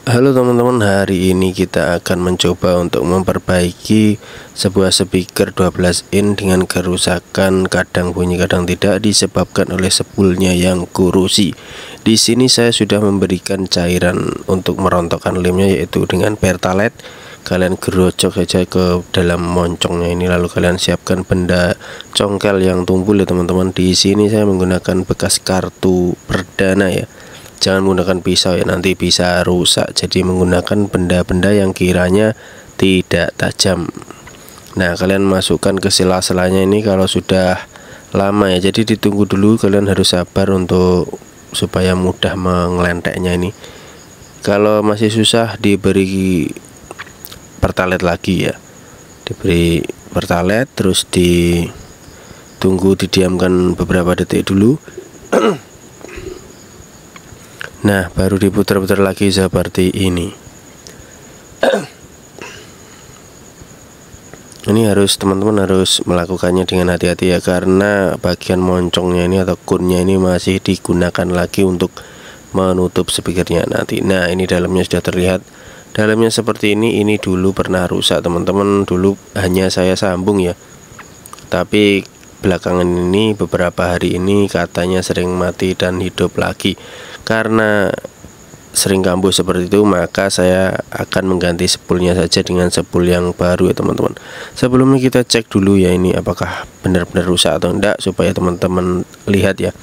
Halo teman-teman, hari ini kita akan mencoba untuk memperbaiki sebuah speaker 12 in dengan kerusakan kadang bunyi kadang tidak disebabkan oleh spoolnya yang korosi. Di sini saya sudah memberikan cairan untuk merontokkan lemnya, yaitu dengan Pertalite. Kalian gerocok saja ke dalam moncongnya ini, lalu kalian siapkan benda congkel yang tumpul ya teman-teman. Di sini saya menggunakan bekas kartu perdana ya. Jangan menggunakan pisau ya, nanti bisa rusak. Jadi menggunakan benda-benda yang kiranya tidak tajam. Nah, kalian masukkan ke sela-selanya ini kalau sudah lama ya. Jadi ditunggu dulu, kalian harus sabar untuk supaya mudah mengelenteknya ini. Kalau masih susah, diberi Pertalite lagi ya. Diberi Pertalite, terus ditunggu, didiamkan beberapa detik dulu. Nah, baru diputar-putar lagi seperti ini. Ini teman-teman harus melakukannya dengan hati-hati ya, karena bagian moncongnya ini atau kunnya ini masih digunakan lagi untuk menutup speakernya nanti. Nah, ini dalamnya sudah terlihat. Dalamnya seperti ini dulu pernah rusak teman-teman. Dulu hanya saya sambung ya, tapi belakangan ini beberapa hari ini katanya sering mati dan hidup lagi. Karena sering kambuh seperti itu, maka saya akan mengganti spoolnya saja dengan spool yang baru ya teman-teman. Sebelumnya kita cek dulu ya, ini apakah benar-benar rusak atau enggak, supaya teman-teman lihat ya.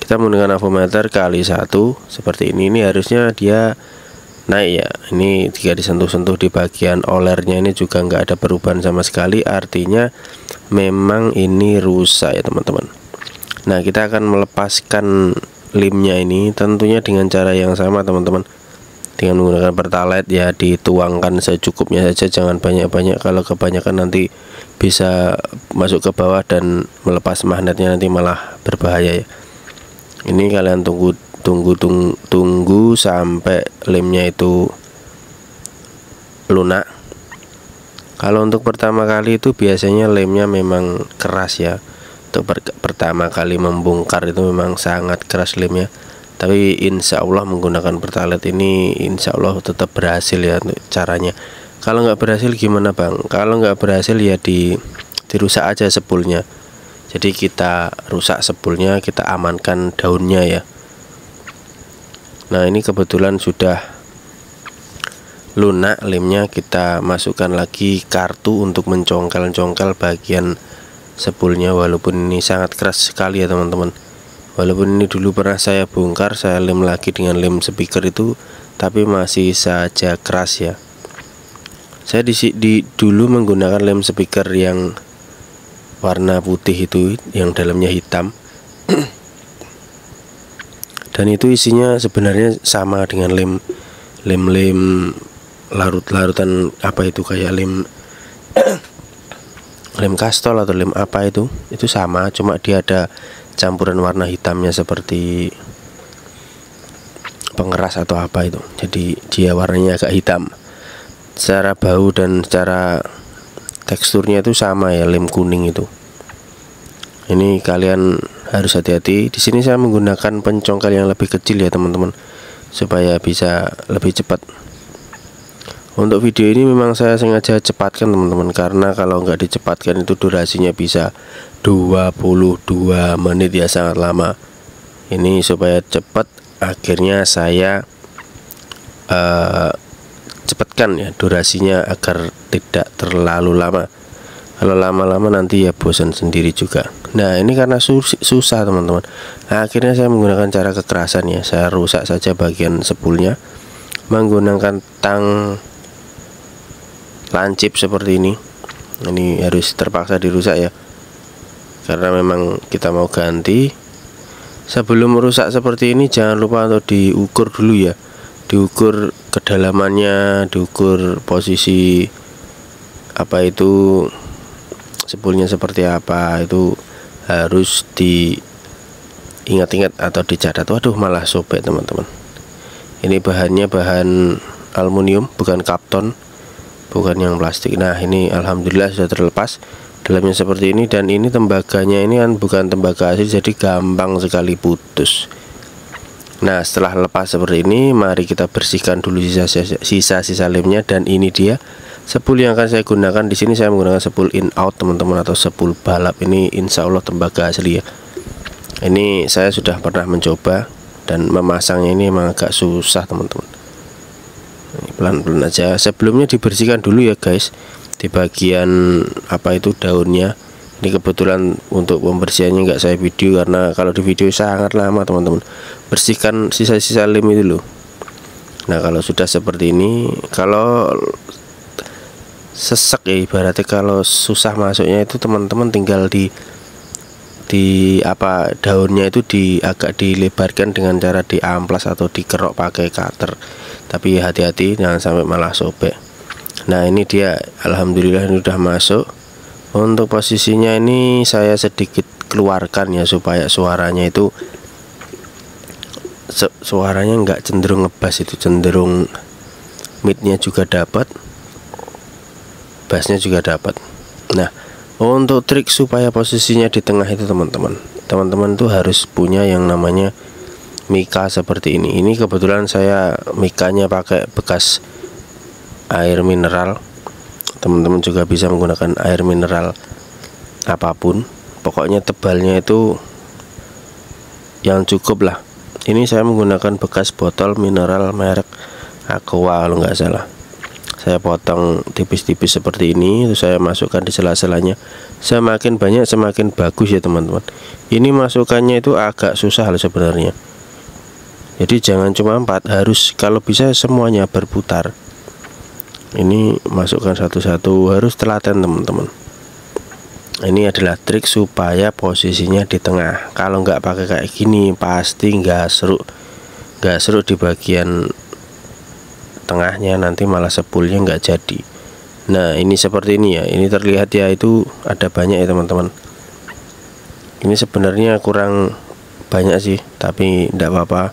Kita menggunakan avometer kali 1 seperti ini harusnya dia naik ya. Ini jika disentuh-sentuh di bagian olernya ini juga nggak ada perubahan sama sekali, artinya memang ini rusak ya teman-teman. Nah, kita akan melepaskan lemnya ini tentunya dengan cara yang sama teman-teman, dengan menggunakan Pertalite ya. Dituangkan secukupnya saja, jangan banyak-banyak. Kalau kebanyakan nanti bisa masuk ke bawah dan melepas magnetnya, nanti malah berbahaya ya. Ini kalian tunggu sampai lemnya itu lunak. Kalau untuk pertama kali itu biasanya lemnya memang keras ya. Untuk pertama kali membongkar itu memang sangat keras lemnya, tapi insya Allah menggunakan Pertalite ini insya Allah tetap berhasil ya untuk caranya. Kalau nggak berhasil gimana bang? Kalau nggak berhasil ya dirusak aja spoolnya. Jadi kita rusak spoolnya, kita amankan daunnya ya. Nah, ini kebetulan sudah lunak lemnya. Kita masukkan lagi kartu untuk mencongkel-congkel bagian spoolnya, walaupun ini sangat keras sekali ya teman-teman. Walaupun ini dulu pernah saya bongkar, saya lem lagi dengan lem speaker itu, tapi masih saja keras ya. Saya dulu menggunakan lem speaker yang warna putih itu, yang dalamnya hitam. Dan itu isinya sebenarnya sama dengan lem larut-larutan apa itu, kayak lem kastol atau lem apa itu sama, cuma dia ada campuran warna hitamnya seperti pengeras atau apa itu, jadi dia warnanya agak hitam. Secara bau dan secara teksturnya itu sama ya, lem kuning itu. Ini kalian harus hati-hati. Di sini saya menggunakan pencongkel yang lebih kecil ya teman-teman, supaya bisa lebih cepat. Untuk video ini memang saya sengaja cepatkan teman-teman, karena kalau nggak dicepatkan itu durasinya bisa 22 menit ya, sangat lama. Ini supaya cepat, akhirnya saya cepatkan ya durasinya agar tidak terlalu lama. Kalau lama-lama nanti ya bosan sendiri juga. Nah, ini karena susah teman-teman. Nah, akhirnya saya menggunakan cara kekerasan ya. Saya rusak saja bagian spoolnya menggunakan tang lancip seperti ini. Ini harus terpaksa dirusak ya, karena memang kita mau ganti. Sebelum merusak seperti ini, jangan lupa untuk diukur dulu ya. Diukur kedalamannya, diukur posisi apa itu spoolnya seperti apa, itu harus diingat-ingat atau dicatat. Waduh, malah sobek teman-teman. Ini bahannya bahan aluminium, bukan kapton, bukan yang plastik. Nah, ini alhamdulillah sudah terlepas. Dalamnya seperti ini, dan ini tembaganya ini kan bukan tembaga asli, jadi gampang sekali putus. Nah, setelah lepas seperti ini, mari kita bersihkan dulu sisa-sisa lemnya. Dan ini dia spool yang akan saya gunakan. Di sini saya menggunakan spool in out teman-teman, atau spool balap. Ini insya Allah tembaga asli ya. Ini saya sudah pernah mencoba, dan memasangnya ini memang agak susah teman-teman. Pelan-pelan aja. Sebelumnya dibersihkan dulu ya guys, di bagian apa itu daunnya. Ini kebetulan untuk pembersihannya nggak saya video, karena kalau di video sangat lama teman-teman. Bersihkan sisa-sisa lem itu loh. Nah, kalau sudah seperti ini, kalau sesek ya ibaratnya, kalau susah masuknya itu teman-teman tinggal di apa, daunnya itu agak dilebarkan dengan cara diamplas atau dikerok pakai cutter. Tapi hati-hati jangan sampai malah sobek. Nah, ini dia, alhamdulillah ini udah masuk. Untuk posisinya ini saya sedikit keluarkan ya, supaya suaranya itu suaranya nggak cenderung ngebass, itu cenderung midnya juga dapat, bassnya juga dapat. Nah, untuk trik supaya posisinya di tengah itu teman-teman tuh harus punya yang namanya mika seperti ini. Ini kebetulan saya mikanya pakai bekas air mineral. Teman-teman juga bisa menggunakan air mineral apapun, pokoknya tebalnya itu yang cukup lah. Ini saya menggunakan bekas botol mineral merek Aqua kalau nggak salah. Saya potong tipis-tipis seperti ini, terus saya masukkan di sela-selanya. Semakin banyak semakin bagus ya teman-teman. Ini masukannya itu agak susah loh sebenarnya, jadi jangan cuma 4, harus kalau bisa semuanya berputar. Ini masukkan satu-satu, harus telaten teman-teman. Ini adalah trik supaya posisinya di tengah. Kalau nggak pakai kayak gini pasti nggak seru di bagian tengahnya, nanti malah spoolnya nggak jadi. Nah, ini seperti ini ya, ini terlihat ya, itu ada banyak ya teman-teman. Ini sebenarnya kurang banyak sih, tapi enggak apa-apa.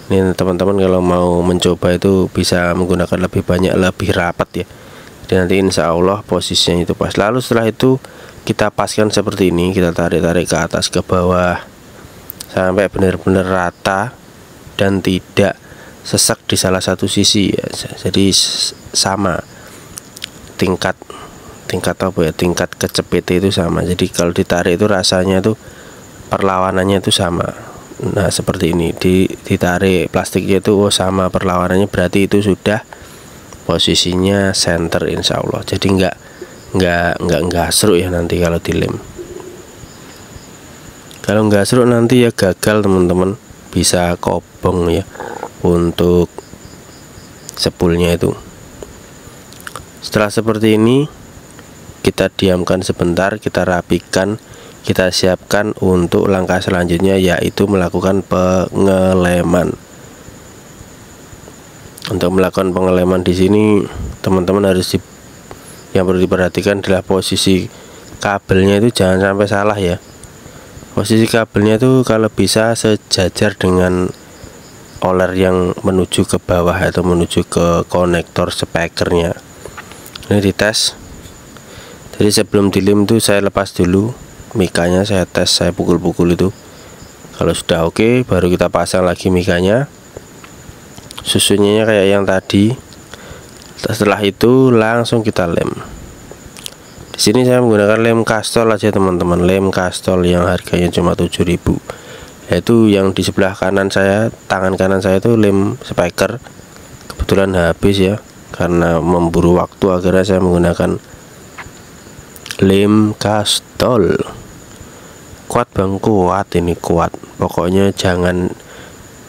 Ini teman-teman kalau mau mencoba itu bisa menggunakan lebih banyak, lebih rapat ya. Jadi nanti insya Allah posisinya itu pas. Lalu setelah itu kita paskan seperti ini, kita tarik-tarik ke atas ke bawah sampai benar-benar rata dan tidak sesak di salah satu sisi ya. Jadi sama tingkat apa ya, tingkat kecepit itu sama. Jadi kalau ditarik itu rasanya itu perlawanannya itu sama. Nah, seperti ini ditarik plastiknya itu sama perlawanannya, berarti itu sudah posisinya center insya Allah. Jadi nggak seru ya nanti kalau dilem. Kalau nggak seru nanti ya gagal teman-teman, bisa kobong ya untuk spoolnya itu. Setelah seperti ini kita diamkan sebentar, kita rapikan, kita siapkan untuk langkah selanjutnya, yaitu melakukan pengeleman. Untuk melakukan pengeleman di sini teman-teman yang perlu diperhatikan adalah posisi kabelnya itu jangan sampai salah ya. Posisi kabelnya itu kalau bisa sejajar dengan oler yang menuju ke bawah atau menuju ke konektor speakernya. Ini dites. Jadi sebelum dilem itu saya lepas dulu mikanya, saya tes, saya pukul-pukul itu. Kalau sudah oke, baru kita pasang lagi mikanya, susunnya kayak yang tadi. Setelah itu langsung kita lem. Di sini saya menggunakan lem Castrol aja teman-teman, lem Castrol yang harganya cuma 7.000. Yaitu yang di sebelah kanan saya, tangan kanan saya itu lem speaker. Kebetulan habis ya, karena memburu waktu akhirnya saya menggunakan lem Castrol. Kuat bang, kuat, ini kuat. Pokoknya jangan,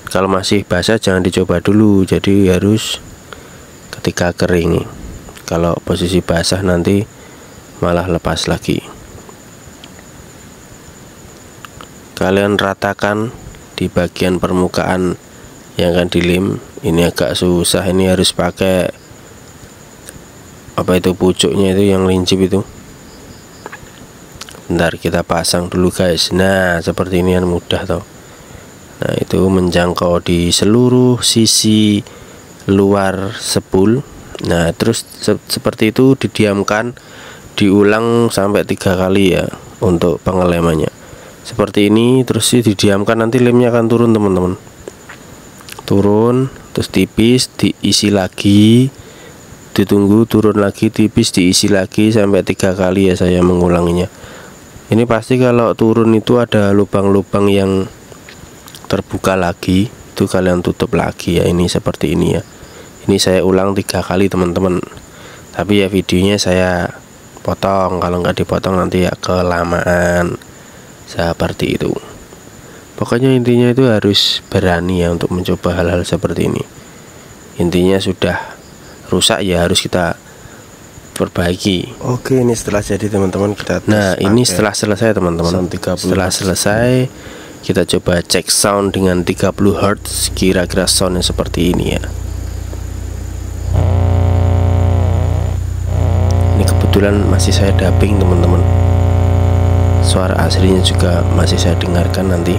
kalau masih basah jangan dicoba dulu, jadi harus ketika kering. Kalau posisi basah nanti malah lepas lagi. Kalian ratakan di bagian permukaan yang akan dilem. Ini agak susah, ini harus pakai apa itu, pucuknya itu yang lincip itu. Bentar, kita pasang dulu guys. Nah, seperti ini yang mudah toh. Nah, itu menjangkau di seluruh sisi luar spool. Nah, terus seperti itu didiamkan, diulang sampai 3 kali ya untuk pengelemannya. Seperti ini terus didiamkan, nanti lemnya akan turun teman-teman. turun, terus tipis diisi lagi, ditunggu turun lagi, tipis diisi lagi sampai 3 kali ya saya mengulanginya. Ini pasti kalau turun itu ada lubang-lubang yang terbuka lagi, itu kalian tutup lagi ya. Ini seperti ini ya. Ini saya ulang 3 kali teman-teman, tapi ya videonya saya potong, kalau nggak dipotong nanti ya kelamaan seperti itu. Pokoknya intinya itu harus berani ya untuk mencoba hal-hal seperti ini. Intinya sudah rusak ya harus kita perbaiki. Oke, ini setelah jadi teman-teman kita tes. Nah, ini setelah selesai teman-teman. Setelah selesai kita coba cek sound dengan 30 Hz, kira-kira soundnya seperti ini ya. Ini kebetulan masih saya dubbing teman-teman. Suara aslinya juga masih saya dengarkan nanti.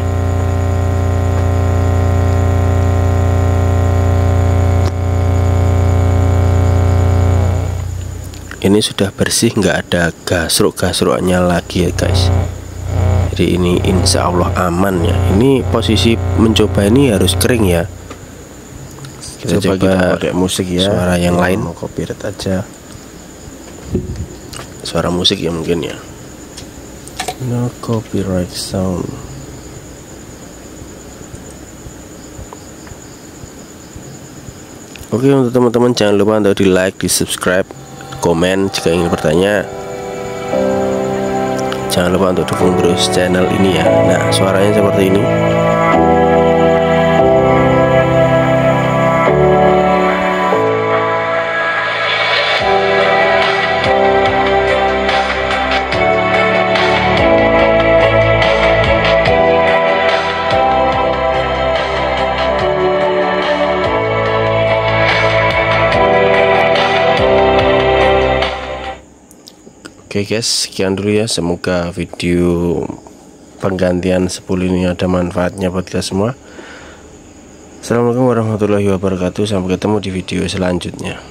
Ini sudah bersih, nggak ada gasruk-gasruknya lagi ya guys. Jadi ini insya Allah aman ya. Ini posisi mencoba ini harus kering ya. Kita coba pakai musik ya, suara yang lain. Mau copyright aja. Suara musik ya mungkin ya. No copyright sound. Oke, untuk teman-teman jangan lupa untuk di like, di subscribe, komen jika ingin bertanya. Jangan lupa untuk dukung terus channel ini ya. Nah, suaranya seperti ini. Oke guys, sekian dulu ya. Semoga video penggantian spool ini ada manfaatnya buat kita semua. Assalamualaikum warahmatullahi wabarakatuh. Sampai ketemu di video selanjutnya.